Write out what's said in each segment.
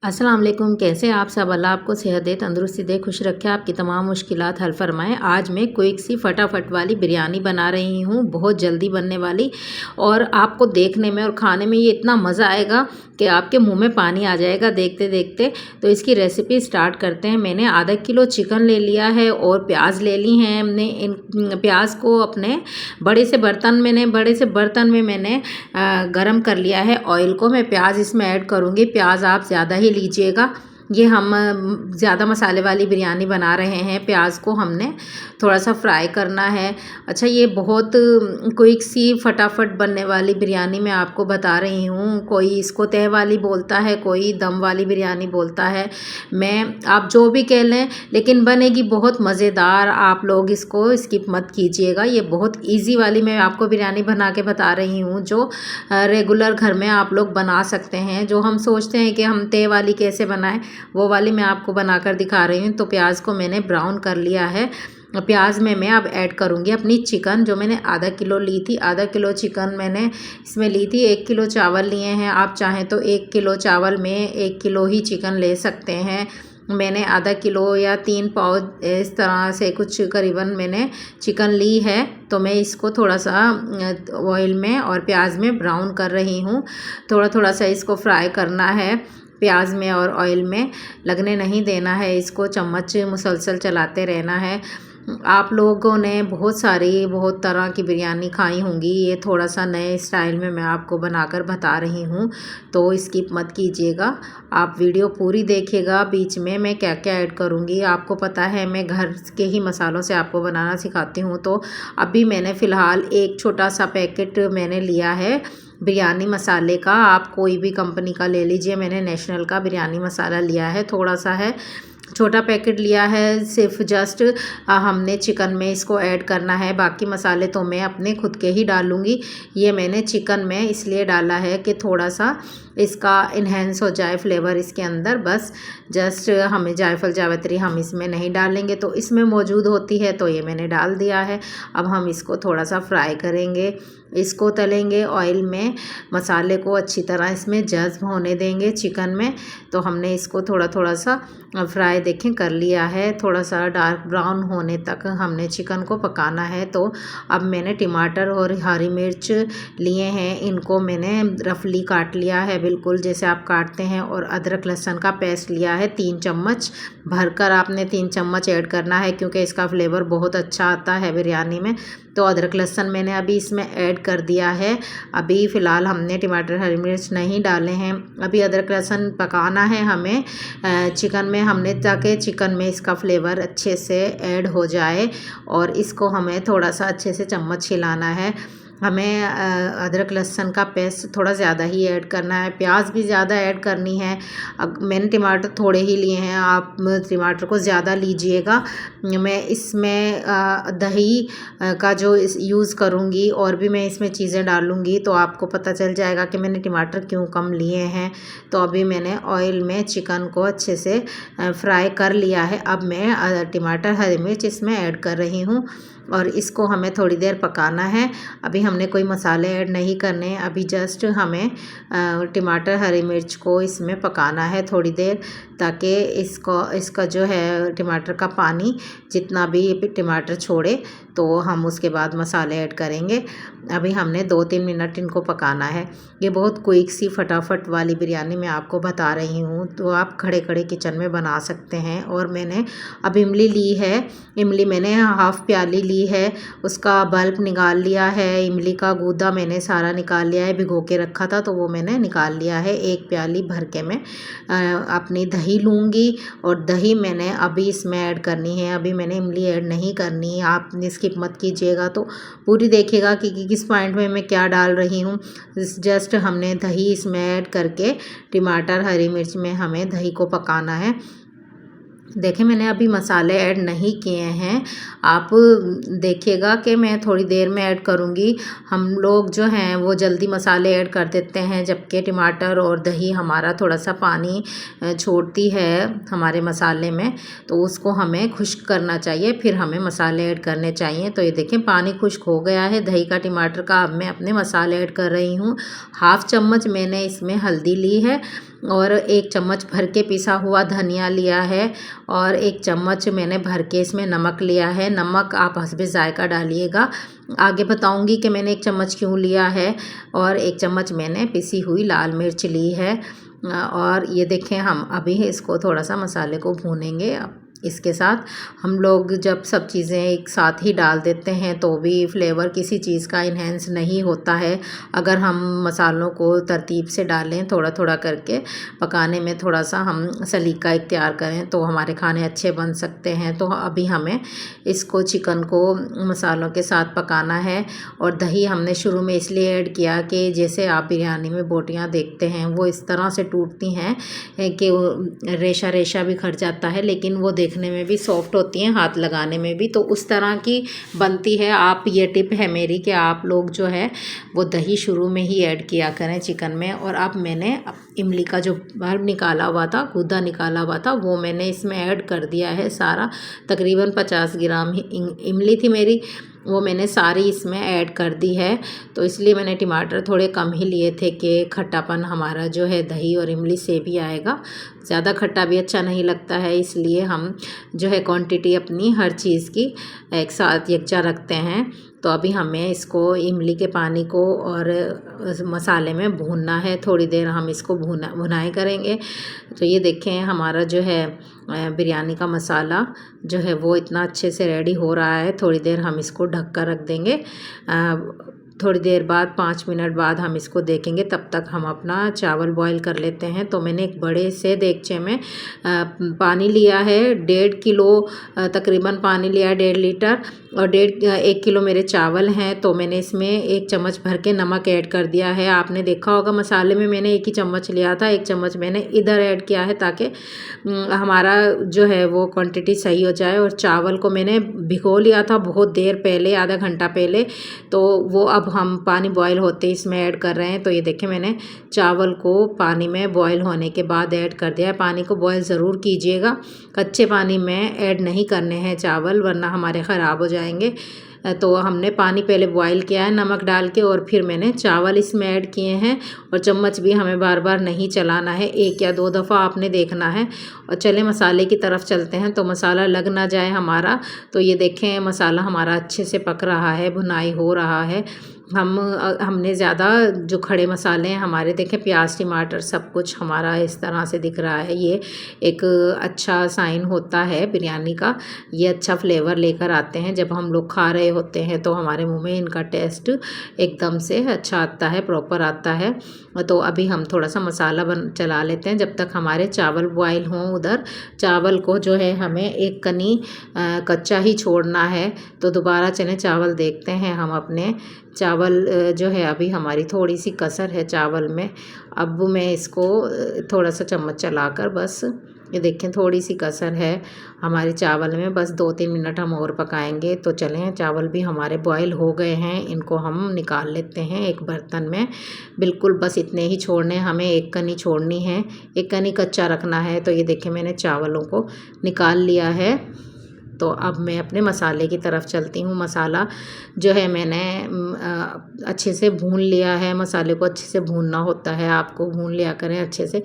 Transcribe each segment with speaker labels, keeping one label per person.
Speaker 1: अस्सलाम वालेकुम। कैसे आप सब? अल्लाह आपको सेहत दे, तंदुरुस्ती दे, खुश रखे, आपकी तमाम मुश्किलात हल फरमाएँ। आज मैं क्विक सी फटाफट वाली बिरयानी बना रही हूँ, बहुत जल्दी बनने वाली, और आपको देखने में और खाने में ये इतना मज़ा आएगा कि आपके मुंह में पानी आ जाएगा देखते देखते। तो इसकी रेसिपी स्टार्ट करते हैं। मैंने आधा किलो चिकन ले लिया है और प्याज ले ली हैं हमने। इन प्याज को अपने बड़े से बर्तन में मैंने गरम कर लिया है ऑयल को। मैं प्याज इसमें ऐड करूँगी। प्याज आप ज़्यादा ही लीजिएगा। ये हम ज़्यादा मसाले वाली बिरयानी बना रहे हैं। प्याज को हमने थोड़ा सा फ्राई करना है। अच्छा, ये बहुत क्विक सी फटाफट बनने वाली बिरयानी मैं आपको बता रही हूँ। कोई इसको तह वाली बोलता है, कोई दम वाली बिरयानी बोलता है। आप जो भी कह लें, लेकिन बनेगी बहुत मज़ेदार। आप लोग इसको स्किप मत कीजिएगा। ये बहुत ईज़ी वाली मैं आपको बिरयानी बना के बता रही हूँ, जो रेगुलर घर में आप लोग बना सकते हैं। जो हम सोचते हैं कि हम तह वाली कैसे बनाएं, वो वाली मैं आपको बनाकर दिखा रही हूँ। तो प्याज को मैंने ब्राउन कर लिया है। प्याज में मैं अब ऐड करूँगी अपनी चिकन, जो मैंने आधा किलो ली थी। आधा किलो चिकन मैंने इसमें ली थी। 1 किलो चावल लिए हैं। आप चाहें तो 1 किलो चावल में 1 किलो ही चिकन ले सकते हैं। मैंने आधा किलो या 3 पाव इस तरह से कुछ करीबन मैंने चिकन ली है। तो मैं इसको थोड़ा सा ऑयल में और प्याज में ब्राउन कर रही हूँ। थोड़ा थोड़ा सा इसको फ्राई करना है। प्याज में और ऑयल में लगने नहीं देना है। इसको चम्मच मुसलसल चलाते रहना है। आप लोगों ने बहुत तरह की बिरयानी खाई होंगी। ये थोड़ा सा नए स्टाइल में मैं आपको बनाकर बता रही हूँ, तो स्किप मत कीजिएगा। आप वीडियो पूरी देखिएगा। बीच में मैं क्या क्या ऐड करूँगी आपको पता है, मैं घर के ही मसालों से आपको बनाना सिखाती हूँ। तो अभी मैंने फ़िलहाल एक छोटा सा पैकेट मैंने लिया है बिरयानी मसाले का। आप कोई भी कंपनी का ले लीजिए। मैंने नेशनल का बिरयानी मसाला लिया है, थोड़ा सा है, छोटा पैकेट लिया है। सिर्फ जस्ट हमने चिकन में इसको ऐड करना है। बाकी मसाले तो मैं अपने खुद के ही डालूँगी। ये मैंने चिकन में इसलिए डाला है कि थोड़ा सा इसका इन्हेंस हो जाए फ्लेवर इसके अंदर। बस जस्ट हमें जायफल जावित्री हम इसमें नहीं डालेंगे, तो इसमें मौजूद होती है, तो ये मैंने डाल दिया है। अब हम इसको थोड़ा सा फ्राई करेंगे, इसको तलेंगे ऑयल में। मसाले को अच्छी तरह इसमें जज्ब होने देंगे चिकन में। तो हमने इसको थोड़ा थोड़ा सा फ्राई देखें कर लिया है। थोड़ा सा डार्क ब्राउन होने तक हमने चिकन को पकाना है। तो अब मैंने टमाटर और हरी मिर्च लिए हैं। इनको मैंने रफली काट लिया है, बिल्कुल जैसे आप काटते हैं। और अदरक लहसुन का पेस्ट लिया है 3 चम्मच भरकर। आपने 3 चम्मच ऐड करना है, क्योंकि इसका फ्लेवर बहुत अच्छा आता है बिरयानी में। तो अदरक लहसुन मैंने अभी इसमें ऐड कर दिया है। अभी फ़िलहाल हमने टमाटर हरी मिर्च नहीं डाले हैं। अभी अदरक लहसुन पकाना है हमें चिकन में, हमने ताकि चिकन में इसका फ्लेवर अच्छे से ऐड हो जाए। और इसको हमें थोड़ा सा अच्छे से चम्मच हिलाना है। हमें अदरक लहसुन का पेस्ट थोड़ा ज़्यादा ही ऐड करना है। प्याज भी ज़्यादा ऐड करनी है। अब मैंने टमाटर थोड़े ही लिए हैं, आप टमाटर को ज़्यादा लीजिएगा। मैं इसमें दही का जो यूज़ करूँगी, और भी मैं इसमें चीज़ें डालूँगी, तो आपको पता चल जाएगा कि मैंने टमाटर क्यों कम लिए हैं। तो अभी मैंने ऑयल में चिकन को अच्छे से फ्राई कर लिया है। अब मैं टमाटर हरी मिर्च इसमें ऐड कर रही हूँ, और इसको हमें थोड़ी देर पकाना है। अभी हमने कोई मसाले ऐड नहीं करने हैं। अभी जस्ट हमें टमाटर हरी मिर्च को इसमें पकाना है थोड़ी देर, ताकि इसका जो है टमाटर का पानी जितना भी टमाटर छोड़े, तो हम उसके बाद मसाले ऐड करेंगे। अभी हमने 2-3 मिनट इनको पकाना है। ये बहुत क्विक सी फटाफट वाली बिरयानी मैं आपको बता रही हूँ, तो आप खड़े खड़े किचन में बना सकते हैं। और मैंने अब इमली ली है। इमली मैंने हाफ़ प्याली ली है, उसका बल्ब निकाल लिया है। इमली का गूदा मैंने सारा निकाल लिया है, भिगो के रखा था तो वो मैंने निकाल लिया है। 1 प्याली भर के मैं अपनी दही लूँगी, और दही मैंने अभी इसमें ऐड करनी है। अभी मैंने इमली ऐड नहीं करनी। आप स्किप मत कीजिएगा, तो पूरी देखिएगा कि किस पॉइंट में मैं क्या डाल रही हूँ। जस्ट हमने दही इसमें ऐड करके टमाटर हरी मिर्च में हमें दही को पकाना है। देखिए मैंने अभी मसाले ऐड नहीं किए हैं। आप देखिएगा कि मैं थोड़ी देर में ऐड करूँगी। हम लोग जो हैं वो जल्दी मसाले ऐड कर देते हैं, जबकि टमाटर और दही हमारा थोड़ा-सा पानी छोड़ती है हमारे मसाले में, तो उसको हमें खुश्क करना चाहिए, फिर हमें मसाले ऐड करने चाहिए। तो ये देखें पानी खुश्क हो गया है दही का, टमाटर का। अब मैं अपने मसाले ऐड कर रही हूँ। हाफ़ चम्मच मैंने इसमें हल्दी ली है और 1 चम्मच भर के पिसा हुआ धनिया लिया है और 1 चम्मच मैंने भर के इसमें नमक लिया है। नमक आप हस्बे ज़ायक़ा डालिएगा। आगे बताऊँगी कि मैंने 1 चम्मच क्यों लिया है। और 1 चम्मच मैंने पिसी हुई लाल मिर्च ली है। और ये देखें हम अभी इसको थोड़ा-सा मसाले को भूनेंगे। इसके साथ हम लोग जब सब चीज़ें एक साथ ही डाल देते हैं तो भी फ्लेवर किसी चीज़ का इन्हेंस नहीं होता है। अगर हम मसालों को तरतीब से डालें, थोड़ा-थोड़ा करके पकाने में थोड़ा-सा हम सलीका इख्तियार करें तो हमारे खाने अच्छे बन सकते हैं। तो अभी हमें इसको चिकन को मसालों के साथ पकाना है। और दही हमने शुरू में इसलिए ऐड किया कि जैसे आप बिरयानी में बोटियाँ देखते हैं वो इस तरह से टूटती हैं कि रेशा-रेशा भी खट जाता है, लेकिन वो देखने में भी सॉफ्ट होती हैं, हाथ लगाने में भी, तो उस तरह की बनती है। आप ये टिप है मेरी कि आप लोग जो है वो दही शुरू में ही ऐड किया करें चिकन में। और अब मैंने इमली का जो बल्ब निकाला हुआ था, गूदा निकाला हुआ था, वो मैंने इसमें ऐड कर दिया है सारा। तकरीबन 50 ग्राम ही इमली थी मेरी, वो मैंने सारी इसमें ऐड कर दी है। तो इसलिए मैंने टमाटर थोड़े कम ही लिए थे कि खट्टापन हमारा जो है दही और इमली से भी आएगा। ज़्यादा खट्टा भी अच्छा नहीं लगता है, इसलिए हम जो है क्वांटिटी अपनी हर चीज़ की एक साथ यकजा रखते हैं। तो अभी हमें इसको इमली के पानी को और मसाले में भूनना है। थोड़ी देर हम इसको भुनाई करेंगे। तो ये देखें हमारा जो है बिरयानी का मसाला जो है वो इतना अच्छे से रेडी हो रहा है। थोड़ी देर हम इसको ढक कर रख देंगे। थोड़ी देर बाद 5 मिनट बाद हम इसको देखेंगे, तब तक हम अपना चावल बॉईल कर लेते हैं। तो मैंने एक बड़े से देगचे में पानी लिया है, 1.5 किलो तकरीबन पानी लिया है, 1.5 लीटर। और 1 किलो मेरे चावल हैं, तो मैंने इसमें 1 चम्मच भर के नमक ऐड कर दिया है। आपने देखा होगा मसाले में मैंने 1 ही चम्मच लिया था, 1 चम्मच मैंने इधर ऐड किया है ताकि हमारा जो है वो क्वांटिटी सही हो जाए। और चावल को मैंने भिगो लिया था बहुत देर पहले, आधा घंटा पहले, तो वो अब हम पानी बॉयल होते ही इसमें ऐड कर रहे हैं। तो ये देखें मैंने चावल को पानी में बॉयल होने के बाद ऐड कर दिया है। पानी को बॉयल ज़रूर कीजिएगा, कच्चे पानी में ऐड नहीं करने हैं चावल, वरना हमारे ख़राब हो जाएंगे। तो हमने पानी पहले बॉयल किया है नमक डाल के, और फिर मैंने चावल इसमें ऐड किए हैं। और चम्मच भी हमें बार बार नहीं चलाना है, 1 या 2 दफ़ा आपने देखना है। और चले मसाले की तरफ चलते हैं, तो मसाला लग ना जाए हमारा। तो ये देखें मसाला हमारा अच्छे से पक रहा है, भुनाई हो रहा है। हमने ज़्यादा जो खड़े मसाले हैं हमारे, देखें प्याज टमाटर सब कुछ हमारा इस तरह से दिख रहा है। ये एक अच्छा साइन होता है बिरयानी का। ये अच्छा फ्लेवर लेकर आते हैं, जब हम लोग खा रहे होते हैं तो हमारे मुंह में इनका टेस्ट एकदम से अच्छा आता है, प्रॉपर आता है। तो अभी हम थोड़ा सा मसाला चला लेते हैं जब तक हमारे चावल बॉयल हों। उधर चावल को जो है हमें एक कनी कच्चा ही छोड़ना है। तो दोबारा चने चावल देखते हैं हम अपने चावल जो है, अभी हमारी थोड़ी सी कसर है चावल में। अब मैं इसको थोड़ा सा चम्मच चलाकर, बस ये देखें थोड़ी सी कसर है हमारे चावल में, बस 2-3 मिनट हम और पकाएंगे। तो चलें चावल भी हमारे बॉयल हो गए हैं, इनको हम निकाल लेते हैं एक बर्तन में। बिल्कुल बस इतने ही छोड़ने, हमें एक कनी छोड़नी है, एक कनी कच्चा रखना है। तो ये देखें मैंने चावलों को निकाल लिया है। तो अब मैं अपने मसाले की तरफ चलती हूँ। मसाला जो है मैंने अच्छे से भून लिया है। मसाले को अच्छे से भूनना होता है, आपको भून लिया करें अच्छे से,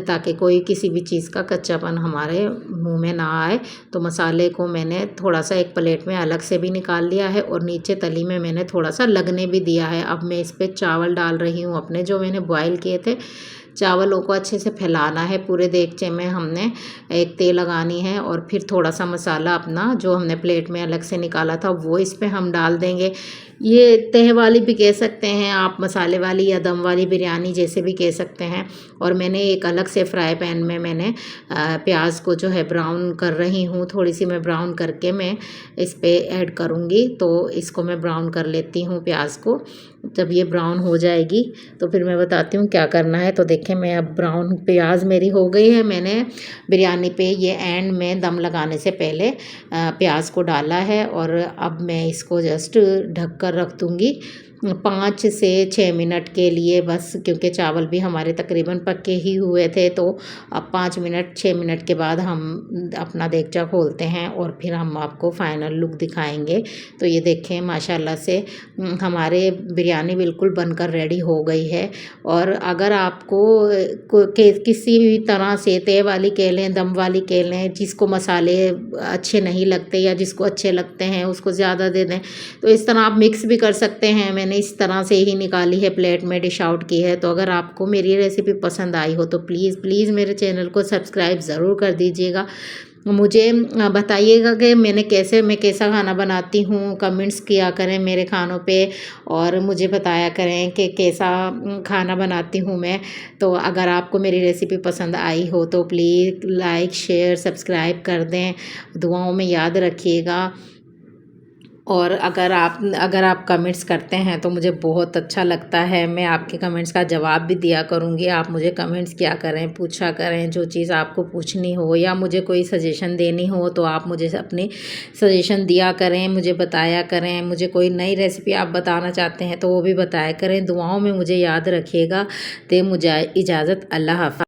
Speaker 1: ताकि कोई किसी भी चीज़ का कच्चापन हमारे मुंह में ना आए। तो मसाले को मैंने थोड़ा सा एक प्लेट में अलग से भी निकाल लिया है, और नीचे तली में मैंने थोड़ा सा लगने भी दिया है। अब मैं इस पर चावल डाल रही हूँ अपने, जो मैंने बॉयल किए थे। चावलों को अच्छे से फैलाना है, पूरे देगचे में हमने एक तेल लगानी है, और फिर थोड़ा सा मसाला अपना जो हमने प्लेट में अलग से निकाला था वो इस पे हम डाल देंगे। ये तह वाली भी कह सकते हैं आप, मसाले वाली या दम वाली बिरयानी जैसे भी कह सकते हैं। और मैंने एक अलग से फ्राई पैन में मैंने प्याज को जो है ब्राउन कर रही हूँ, थोड़ी सी मैं ब्राउन करके मैं इस पे ऐड करूँगी। तो इसको मैं ब्राउन कर लेती हूँ प्याज को। जब ये ब्राउन हो जाएगी तो फिर मैं बताती हूँ क्या करना है। तो देखें देखें मैं अब ब्राउन प्याज मेरी हो गई है। मैंने बिरयानी पे ये एंड में दम लगाने से पहले प्याज को डाला है और अब मैं इसको जस्ट ढक कर रख दूँगी 5 से 6 मिनट के लिए बस, क्योंकि चावल भी हमारे तकरीबन पके ही हुए थे। तो अब 5 मिनट 6 मिनट के बाद हम अपना देगचा खोलते हैं और फिर हम आपको फाइनल लुक दिखाएंगे। तो ये देखें माशाल्लाह से हमारे बिरयानी बिल्कुल बनकर रेडी हो गई है। और अगर आपको किसी भी तरह से तय वाली कह लें, दम वाली कह लें, जिसको मसाले अच्छे नहीं लगते या जिसको अच्छे लगते हैं उसको ज़्यादा दे दें, तो इस तरह आप मिक्स भी कर सकते हैं। मैंने इस तरह से ही निकाली है, प्लेट में डिश आउट की है। तो अगर आपको मेरी रेसिपी पसंद आई हो तो प्लीज़ प्लीज़ मेरे चैनल को सब्सक्राइब ज़रूर कर दीजिएगा। मुझे बताइएगा कि मैं कैसा खाना बनाती हूँ, कमेंट्स किया करें मेरे खानों पे और मुझे बताया करें कि कैसा खाना बनाती हूँ मैं। तो अगर आपको मेरी रेसिपी पसंद आई हो तो प्लीज़ लाइक शेयर सब्सक्राइब कर दें, दुआओं में याद रखिएगा। और अगर आप कमेंट्स करते हैं तो मुझे बहुत अच्छा लगता है, मैं आपके कमेंट्स का जवाब भी दिया करूँगी। आप मुझे कमेंट्स किया करें, पूछा करें जो चीज़ आपको पूछनी हो या मुझे कोई सजेशन देनी हो तो आप मुझे अपनी सजेशन दिया करें, मुझे बताया करें। मुझे कोई नई रेसिपी आप बताना चाहते हैं तो वो भी बताया करें। दुआओं में मुझे याद रखिएगा। दे मुझे इजाज़त, अल्लाह हाफ़िज़।